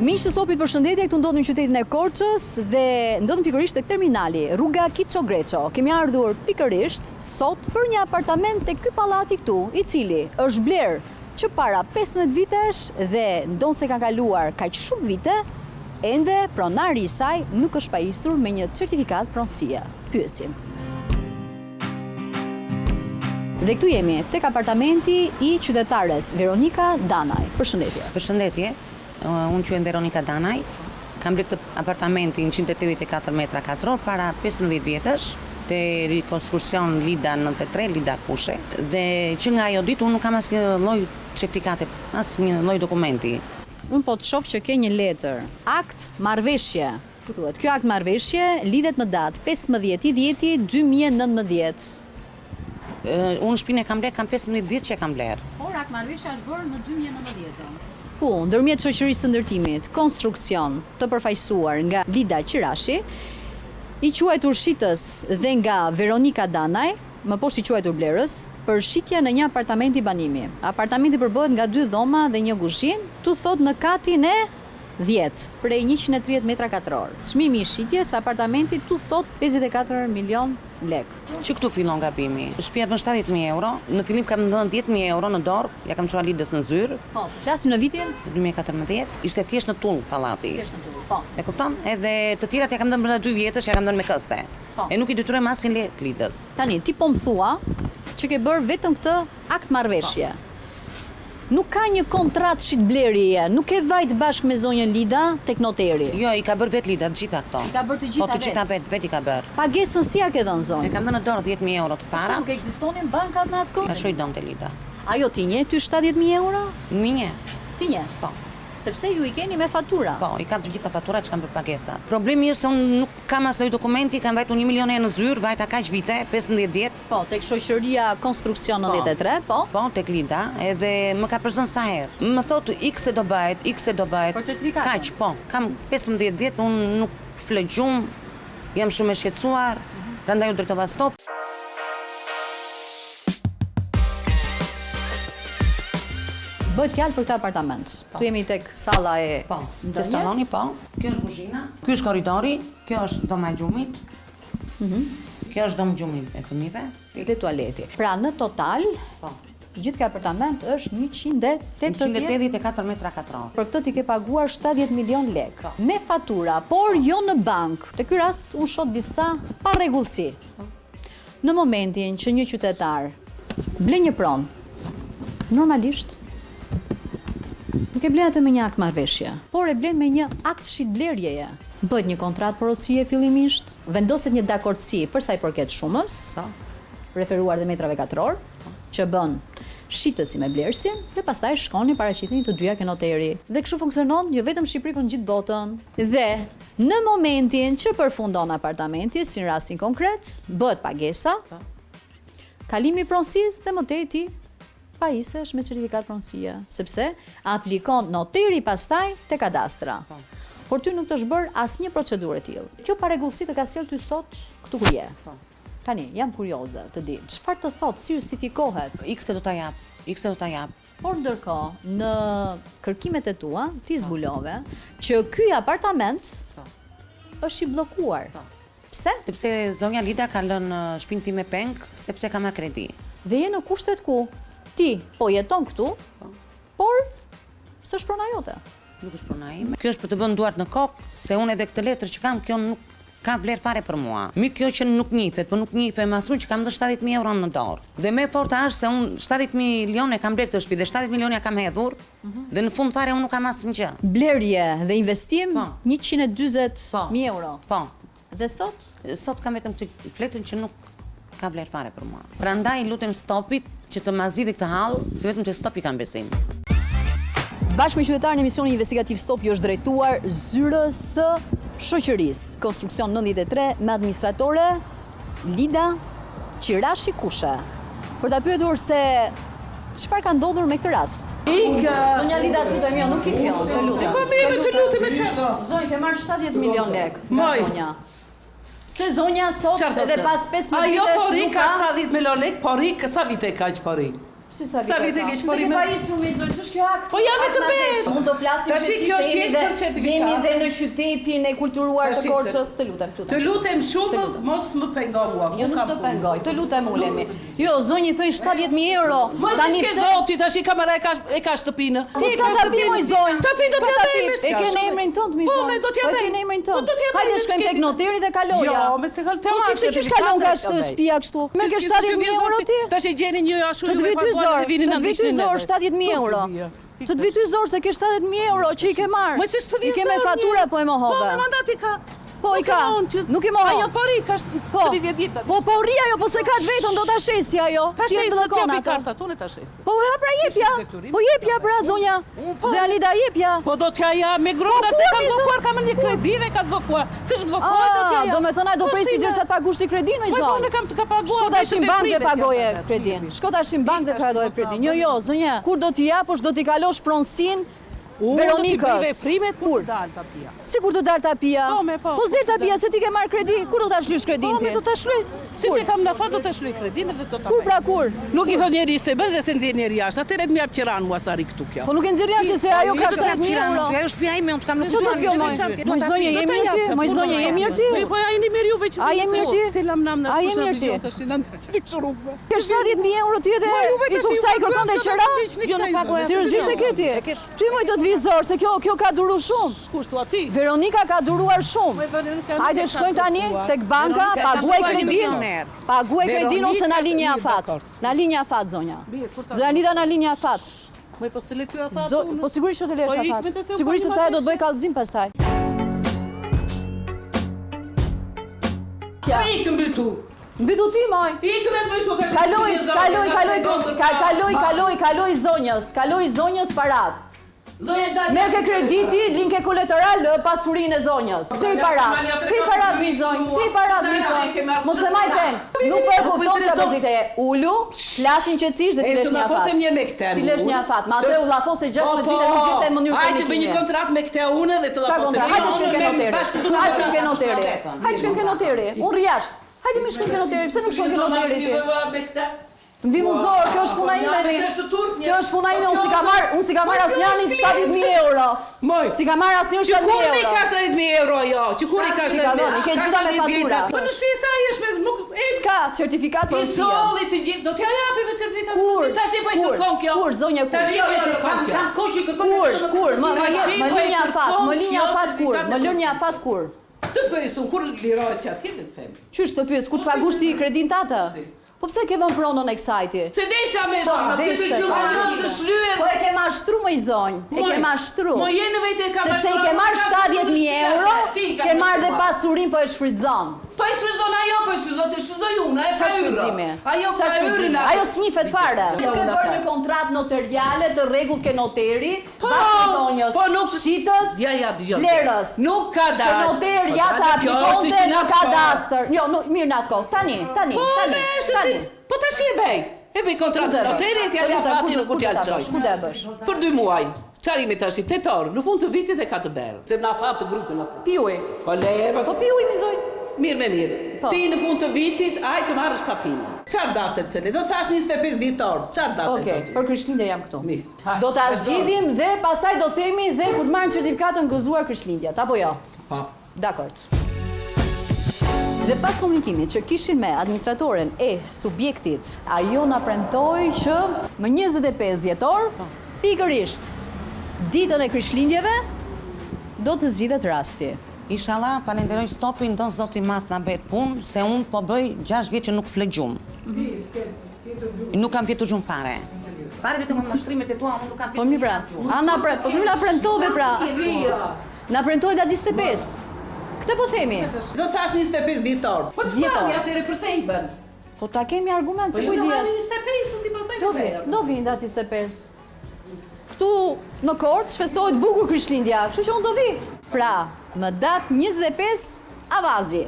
Miq të Sopit, përshëndetje, këtu ndodhim në qytetin e Korçës dhe ndodhim pikërisht tek terminali, rruga Kiço Greço. Kemi ardhur pikërisht sot për një apartament tek ky pallati këtu, i cili është bler që para 15 vitesh dhe ndonse ka kaluar kaq shumë vite, ende pronari i saj nuk është pajisur me një certifikat pronësie. Pyesim. Dhe këtu jemi tek apartamenti i qytetares Veronika Danaj. Përshëndetje. Përshëndetje. Unë quhem Veronika Danaj. Kam bler këtë apartamenti 184 metra katror para 15 vjetësh te rikonstruksion Lida 93, Lida Kushe. Dhe që nga ajo ditë unë nuk kam asnjë lloj certifikate, asnjë lloj dokumenti. Unë po të shoh që ke një letër, akt marrëveshje. Ku thuhet? Ky akt marrëveshje lidhet me datë 15/10/2019. Unë shtëpinë e kam bler, kam 15 vjet që e kam bler. Por akt marrëveshja është bërë në 2019. Ku, ndërmjet shoqërisë së ndërtimit, konstruksion të përfaqësuar nga Lida Qirashi, i quajtur shitës dhe nga Veronika Danaj, më poshtë i quajtur blerës, për shitje në një apartamenti banimi. Apartamenti përbëhet nga 2 dhoma dhe një kuzhinë, tu thot në katin e 10, prej 130 metra katror. Çmimi i shitjes apartamentit tu thot 54 milion lek. Që këtu fillon gabimi. Shtëpia bën 70.000 euro, në fillim kam dhënë 10.000 euro në dorë, ja kam çuar Lidës në zyrë. Po, flasim në vitin 2014, ishte thjesht në tull pallati. Thjesht në tull, po. E kupton? Edhe të tjerat ja kam dhënë brenda 2 vjetësh, ja kam dhënë me këste. Po. E nuk i detyrojmë asnjë lek Lidës. Tani, ti po më thua që ke bërë vetëm këtë akt marrëveshje. Nuk ka një kontratë shitblerjeje, nuk ke vajt bashkë me zonjën Lida tek noteri. Jo, i ka bërë vet Lida të gjitha këto. I ka bërë të gjitha Po të gjitha vet i ka bërë. Pagesën si ja ke dhënë E zonjë? kam dhënë në dorë 10.000 euro të para. Sa nuk ekzistonin bankat në atë kohë? Ka shoj donte Lida. Ajo ti nje ty 70.000 euro? Minje. Ti nje? Po. Sepse ju i keni me fatura. Po, i kam të gjitha faturat që kam për pagesa. Problemi është se unë nuk kam as lloj dokumenti, kam vajtur 1 milion në zyrë, vajta kaq vite, 15 vjet. Po, tek shoqëria Konstruksion 93, po. Po, tek Lida, edhe më ka përzën sa herë. Më thotë X e do bëhet, X e do bëhet. Për certifikatën? Kaq, po. Kam 15 vjet, unë nuk flë gjumë, jam shumë e shqetësuar, prandaj u drejtova stop. Bëhet fjalë për këtë apartament. Tu jemi tek salla e Po, te saloni, po. Kjo është kuzhina, ky është korridori, kjo është dhoma e gjumit. Kjo është dhomë gjumit e fëmijëve. dhe tualeti. Pra në total, Po. gjithë ky apartament është 184 metra katror. Për këtë ti ke paguar 70 milion lek. Po. Me fatura, por jo në bank. Te ky rast unë shoh disa parregullsi. Në momentin që një qytetar ble një pronë, normalisht nuk e blen atë me një akt marrëveshje, por e blen me një akt shitblerjeje. Bëhet një kontratë porosie fillimisht, vendoset një dakordsi për sa i përket shumës, referuar dhe metrave katror, që bën shitësi me blerësin dhe pastaj shkoni paraqiteni të dyja ke noteri. Dhe kështu funksionon jo vetëm në Shqipëri, por në gjithë botën. Dhe në momentin që përfundon apartamenti, si në rastin konkret, bëhet pagesa, kalimi i pronësisë dhe më tej ti pajisesh me certifikat pronësie, sepse aplikon noteri pastaj te kadastra. Por ty nuk të është bërë asnjë procedurë e tillë. Kjo parregullsi të ka sjell ty sot këtu ku je. Tani, jam kurioze të di, çfarë të thotë, si justifikohet? X e do ta jap, X e do ta jap. Por ndërkohë, në kërkimet e tua, ti zbulove që ky apartament është i bllokuar. Pse? Sepse zonja Lida ka lënë shtëpinë time peng, sepse ka marrë kredi. Dhe je në kushtet ku ti po jeton këtu, por s'është prona jote. Nuk është prona ime. Kjo është për të vënë duart në kokë, se unë edhe këtë letër që kam, kjo nuk ka vlerë fare për mua. Mi kjo që nuk njifet, po nuk njifet më asun që kam dhënë 70.000 euro në dorë. Dhe më e forta është se unë 70 milion e kam bler këtë shtëpi dhe 70 milion ja kam hedhur, dhe në fund fare unë nuk kam asnjë gjë. Blerje dhe investim Po. 140.000 euro. Po. Dhe sot? Sot kam vetëm këtë fletën që nuk ka vlerë fare për mua. Prandaj lutem stopit që të ma zgjidhë këtë hall, se vetëm te stopi kam besim. Bashkë me qytetarën e emisioni investigativ Stop ju është drejtuar zyrës së shoqërisë Konstruksion 93 me administratore Lida Qirashi Kushe. Për ta pyetur se çfarë ka ndodhur me këtë rast. Zonja Lida, të lutem, jo, nuk i kjo, të lutem. Po mirë, të lutem me çfarë? Zonjë, ke marrë 70 milion lek nga zonja. Se zonja sot edhe pas 15 vitesh Ajo pori nuk ka ka 70 milion lek, pori, sa vite ka që pori? Si sa vite ke? Se ke pa isur me zoj, ç'është kjo akt? Po jam me të bëj. Mund të flasim Tashi kjo është pjesë për certifikat. Jemi dhe në qytetin e kulturuar të Korçës, të lutem. Të lutem shumë, mos më pengo mua. Jo nuk të pengoj, të lutem ulemi. Jo, zonji thoi 70.000 euro. Tani pse zoti tash kamera e ka shtëpinë. Ti ka tapi moj zonjë. Tapi do t'ja bëj. E ke në emrin tënd mi zonjë. Po, do t'ja bëj. E ke në emrin tënd. Hajde shkojmë tek noteri dhe kaloja. Jo, me se kaloj. Po si ç'është kalon nga shtëpia kështu? Me ke 70.000 euro ti? Tash e gjeni një ashtu Të të vit yzor 70.000 euro. Të të vit yzor se ke 70.000 euro që i ke marrë. I ke me fatura po e mohove. Po, mandati ka. Po i ka. Nuk i mohon. Ajo pori ka 30 vjet. Po ri ajo, po se ka të vetën do ta shesi ajo. Ti e do të kartat, unë ta shes. Po ha pra jepja. Po jepja pra zonja. Zonja Lida jepja. Po do t'ja ja me grona se kam bllokuar kam një kredi dhe ka të bllokuar. Ti zhbllokuar do t'ja ja. Do me thënë do presi derisa të pagush ti kredin me zonjë. Po unë kam të ka paguar. Shko tash në bank dhe pagoje kredin. Shko tash në bank dhe pagoje kredin. Jo, zonja, kur do t'i japësh do t'i kalosh pronsin Veronikës. Kur dal tapia? Sigur do dal tapia. Po s'del tapia se ti ke marr kredi. Kur do ta shlysh kredin ti? Po do ta shlyj. Siç e kam na fat do ta shlyj kredin dhe do ta. Kur pra kur? Nuk i thon njeri se bën dhe se nxjerr njeri jashtë. Atëherë të më jap qiran mua sa ri këtu kjo. Po nuk e nxjerr jashtë se ajo ka 70.000 euro. Ajo është shtëpia ime, unë kam nuk. Çfarë do të kjo moj? Moj zonjë je mirë ti? Moj zonjë je mirë ti? Po ja jeni mirë juve që. A je mirë ti? Selam nam na. A je mirë ti? Tash në kështu rrugë. Ke 70.000 euro ti edhe i tuk sa i kërkon të qira? Jo nuk paguaj. Seriozisht e ke ti? Ty moj do të vizor se kjo ka duru shumë. Kush thua ti? Veronika ka duruar shumë. Hajde shkojmë tani tek banka, paguaj kredin. Paguaj kredin ose na linja afat. Na linja afat zonja. Zonja Lida na linja afat. Po po stele ty afat. Po sigurisht do të lesh afat. Sigurisht se ajo do të bëj kallëzim pastaj. Ja ikëm bytu. Mbytu ti moj. Ikëm e bytu tash. Kaloj zonjës parat. Merke krediti, linke koleteral, pasurinë e zonjës. Kthej parat mi zonjë. Mos e maj peng. Nuk po e kupton çfarë bëzit e ulu, flasin qetësisht dhe ti lesh një afat. Ti lesh një afat, ma atë u llafose 16 vite nuk gjete në mënyrë komikie. Hajde bëj një kontratë me këtë unë dhe të llafose. Hajde shkojmë ke noteri. Unë rri jashtë. Hajde më shkojmë ke noteri. Pse nuk shkojmë ke noteri ti? Më vi muzor, kjo është puna ime mi. Kjo është puna ime, unë si ka marr asnjërin 70.000 euro. Si ka marr asnjërin 70.000 euro. Kur i ka 70.000 euro jo? Që kur i ka 70.000 euro? I ke gjitha me fatura. Po në shtëpi sa është me nuk s'ka certifikat për si. Solli të gjithë, do t'ja japi me certifikat. Tash i bëj kërkon kjo. Kur zonja kur? Tash i bëj kërkon kjo. Kur? Më linja afat kur? Më lër një afat kur? Të pyesun kur lirohet çat ti të them. Qysh të pyes kur të pagush ti kredin tatë? Po pse ke vënë pronën e kësaj ti? Se desha me shkruaj. Po e ke mashtru më zonj. E ke mashtru. Po je në vetë ka sepse i ke marr 70.000 euro, ke marr dhe pasurinë po e shfrytëzon. Po e shfrytëzon ajo, po e shfrytëzon se shfrytëzoj unë, e pa shfrytëzimi. Ajo ka hyrën. Ajo s'njifet fare. Ke bërë një kontratë notariale të rregullt ke noteri, bashkë zonjës. Po nuk shitës. Ja, dëgjoj. Lerës. Nuk ka dalë. Që noteri ja ta aplikonte në kadastër. Jo, mirë natë kohë. Tani. Po tash e bëj. E bëj kontratë noteri e t'ja jap atin ku t'ja çoj. Ku do e bësh? Për 2 muaj. Çfarë tash tetor, në fund të vitit e ka të bërë. Se na fat të grupin apo. Piuj. Po lerë, po piuj mi zonj. Mirë. Ti në fund të vitit aj të marrësh tapinë. Çfarë datë të le? Do thash 25 ditor. Çfarë datë? Okej, për Krishtlindje jam këtu. Do ta zgjidhim dhe pastaj do themi dhe kur të marrim certifikatën gëzuar Krishtlindjet, apo jo? Po. Dakor. Dhe pas komunikimit që kishin me administratoren e subjektit, ajo na premtoi që më 25 dhjetor, pikërisht ditën e Krishtlindjeve do të zgjidhet rasti. Inshallah, falenderoj stopin, do zoti mat na bëhet punë, se unë po bëj 6 vjet që nuk flet gjumë. Nuk kam fjetur gjumë fare. Fare vetëm mashtrimet e tua, unë nuk kam fjetur. Po mi pra, po mi na premtove pra. Na premtoi data 25. Këtë po themi. Do thash 25 ditor. Po çfarë atëre përse i bën? Po ta kemi argument se ku i dihet. dihet. 25 unë ti pastaj do ver. Do vi data 25. Këtu në Korçë festohet bukur Krishtlindja, kështu që unë do vi. Pra, më datë 25 avazi.